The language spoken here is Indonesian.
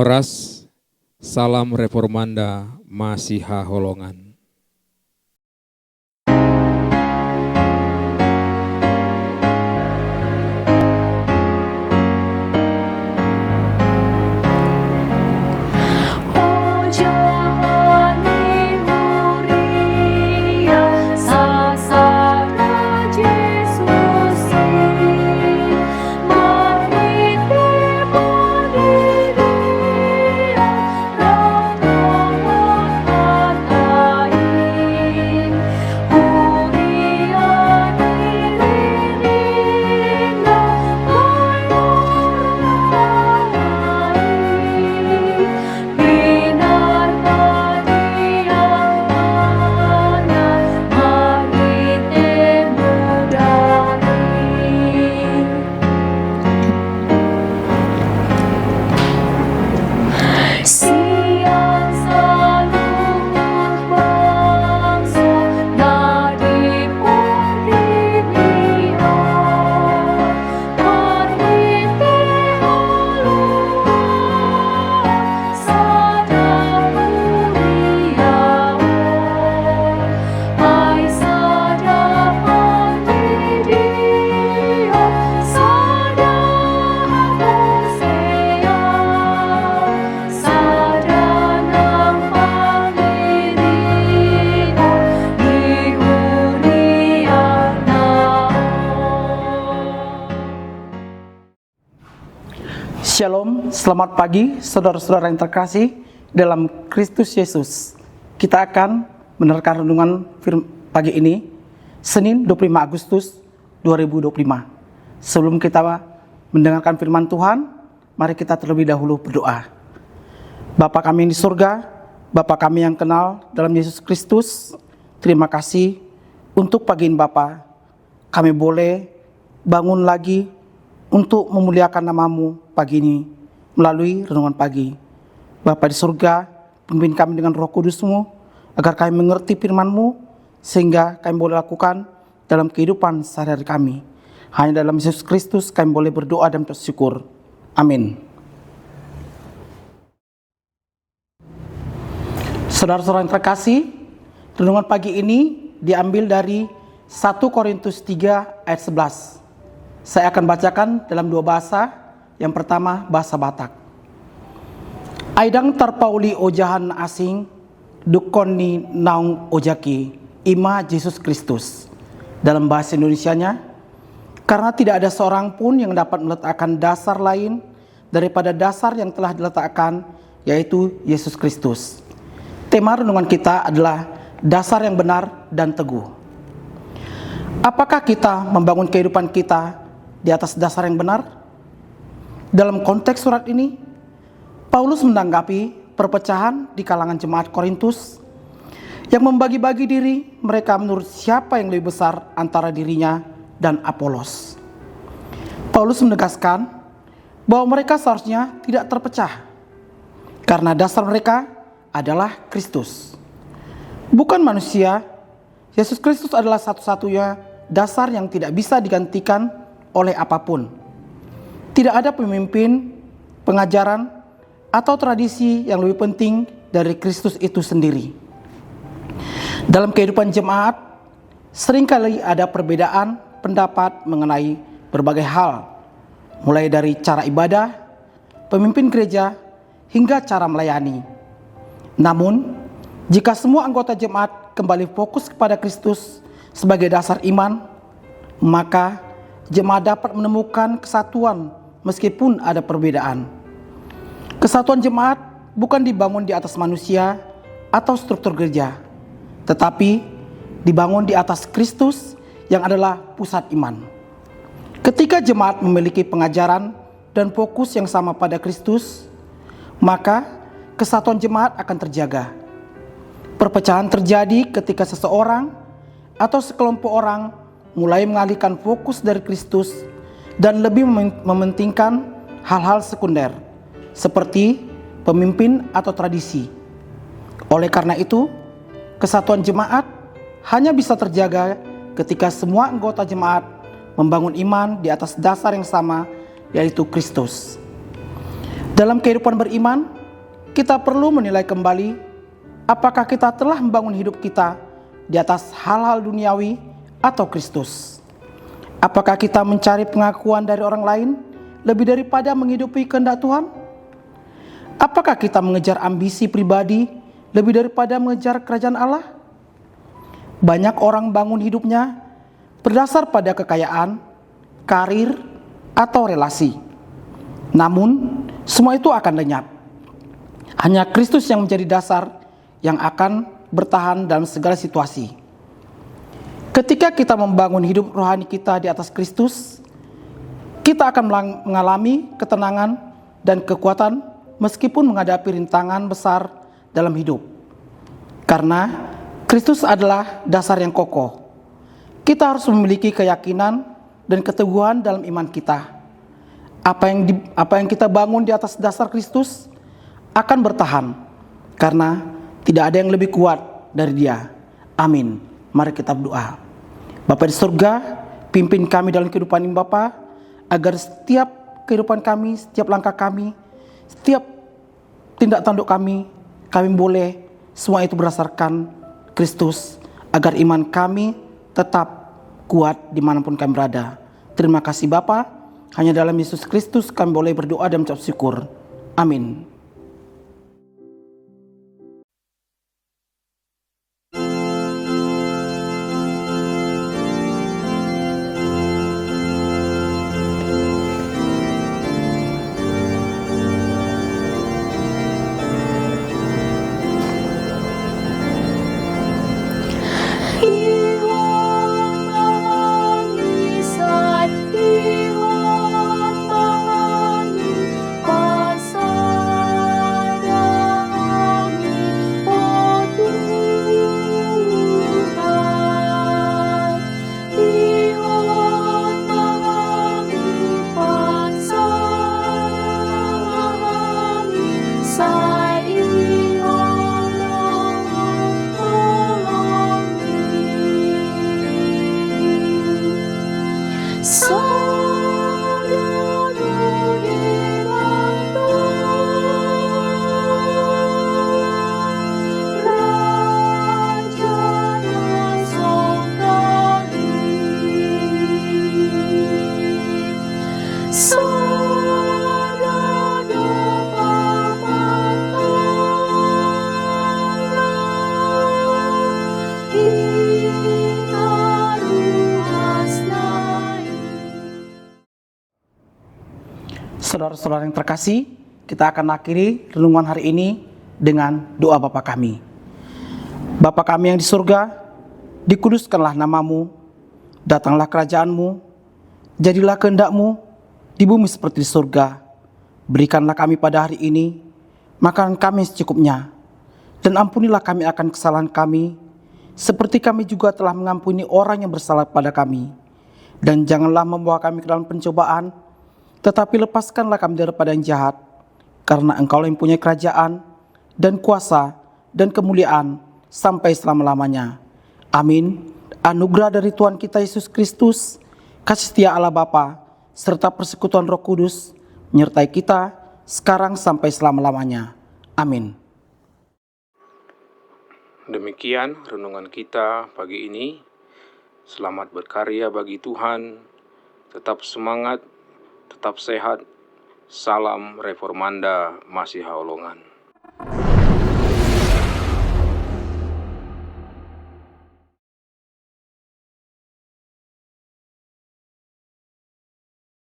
Horas, salam reformanda Masiha Holongan. Shalom, selamat pagi saudara-saudara yang terkasih dalam Kristus Yesus. Kita akan meneruskan renungan pagi ini, Senin 25 Agustus 2025. Sebelum kita mendengarkan firman Tuhan, mari kita terlebih dahulu berdoa. Bapa kami yang di surga, Bapa kami yang kenal dalam Yesus Kristus, terima kasih untuk pagi ini Bapa. Kami boleh bangun lagi untuk memuliakan nama-Mu pagi ini melalui renungan pagi. Bapa di surga, pimpin kami dengan Roh Kudus-Mu agar kami mengerti firman-Mu sehingga kami boleh lakukan dalam kehidupan sehari-hari kami. Hanya dalam Yesus Kristus kami boleh berdoa dan bersyukur. Amin. Saudara-saudara yang terkasih, renungan pagi ini diambil dari 1 Korintus 3 ayat 11. Saya akan bacakan dalam dua bahasa. Yang pertama, bahasa Batak. Aidang terpauli ojahan asing, dukoni naung ojaki, ima Yesus Kristus. Dalam bahasa Indonesianya, karena tidak ada seorang pun yang dapat meletakkan dasar lain daripada dasar yang telah diletakkan, yaitu Yesus Kristus. Tema renungan kita adalah dasar yang benar dan teguh. Apakah kita membangun kehidupan kita di atas dasar yang benar? Dalam konteks surat ini, Paulus menanggapi perpecahan di kalangan jemaat Korintus yang membagi-bagi diri mereka menurut siapa yang lebih besar antara dirinya dan Apolos. Paulus menegaskan bahwa mereka seharusnya tidak terpecah karena dasar mereka adalah Kristus. Bukan manusia, Yesus Kristus adalah satu-satunya dasar yang tidak bisa digantikan oleh apapun. Tidak ada pemimpin, pengajaran, atau tradisi yang lebih penting dari Kristus itu sendiri. Dalam kehidupan jemaat, seringkali ada perbedaan pendapat mengenai berbagai hal, mulai dari cara ibadah, pemimpin gereja, hingga cara melayani. Namun, jika semua anggota jemaat kembali fokus kepada Kristus sebagai dasar iman, maka jemaat dapat menemukan kesatuan meskipun ada perbedaan. Kesatuan jemaat bukan dibangun di atas manusia atau struktur gereja, tetapi dibangun di atas Kristus yang adalah pusat iman. Ketika jemaat memiliki pengajaran dan fokus yang sama pada Kristus, maka kesatuan jemaat akan terjaga. Perpecahan terjadi ketika seseorang atau sekelompok orang mulai mengalihkan fokus dari Kristus dan lebih mementingkan hal-hal sekunder seperti pemimpin atau tradisi. Oleh karena itu, kesatuan jemaat hanya bisa terjaga ketika semua anggota jemaat membangun iman di atas dasar yang sama, yaitu Kristus. Dalam kehidupan beriman, kita perlu menilai kembali apakah kita telah membangun hidup kita di atas hal-hal duniawi atau Kristus. Apakah kita mencari pengakuan dari orang lain lebih daripada menghidupi kehendak Tuhan? Apakah kita mengejar ambisi pribadi lebih daripada mengejar kerajaan Allah? Banyak orang bangun hidupnya berdasar pada kekayaan, karir, atau relasi. Namun, semua itu akan lenyap. Hanya Kristus yang menjadi dasar yang akan bertahan dalam segala situasi. Ketika kita membangun hidup rohani kita di atas Kristus, kita akan mengalami ketenangan dan kekuatan meskipun menghadapi rintangan besar dalam hidup. Karena Kristus adalah dasar yang kokoh. Kita harus memiliki keyakinan dan keteguhan dalam iman kita. Apa yang kita bangun di atas dasar Kristus akan bertahan, karena tidak ada yang lebih kuat dari Dia. Amin. Mari kita berdoa. Bapa di surga, pimpin kami dalam kehidupan ini Bapa, agar setiap kehidupan kami, setiap langkah kami, setiap tindak tanduk kami boleh semua itu berdasarkan Kristus, agar iman kami tetap kuat dimanapun kami berada. Terima kasih Bapa, hanya dalam Yesus Kristus kami boleh berdoa dan mengucap syukur. Amin. Saudara-saudara yang terkasih, kita akan akhiri renungan hari ini dengan doa Bapa kami. Bapa kami yang di surga, dikuduskanlah namamu, datanglah kerajaanmu, jadilah kehendak-mu di bumi seperti di surga. Berikanlah kami pada hari ini makanan kami secukupnya, dan ampunilah kami akan kesalahan kami, seperti kami juga telah mengampuni orang yang bersalah pada kami. Dan janganlah membawa kami ke dalam pencobaan, tetapi lepaskanlah kami daripada yang jahat, karena Engkau yang punya kerajaan, dan kuasa, dan kemuliaan, sampai selama-lamanya. Amin. Anugerah dari Tuhan kita Yesus Kristus, kasih setia Allah Bapa, serta persekutuan Roh Kudus, menyertai kita, sekarang sampai selama-lamanya. Amin. Demikian renungan kita pagi ini. Selamat berkarya bagi Tuhan. Tetap semangat, tetap sehat. Salam Reformanda Masiha Holongan.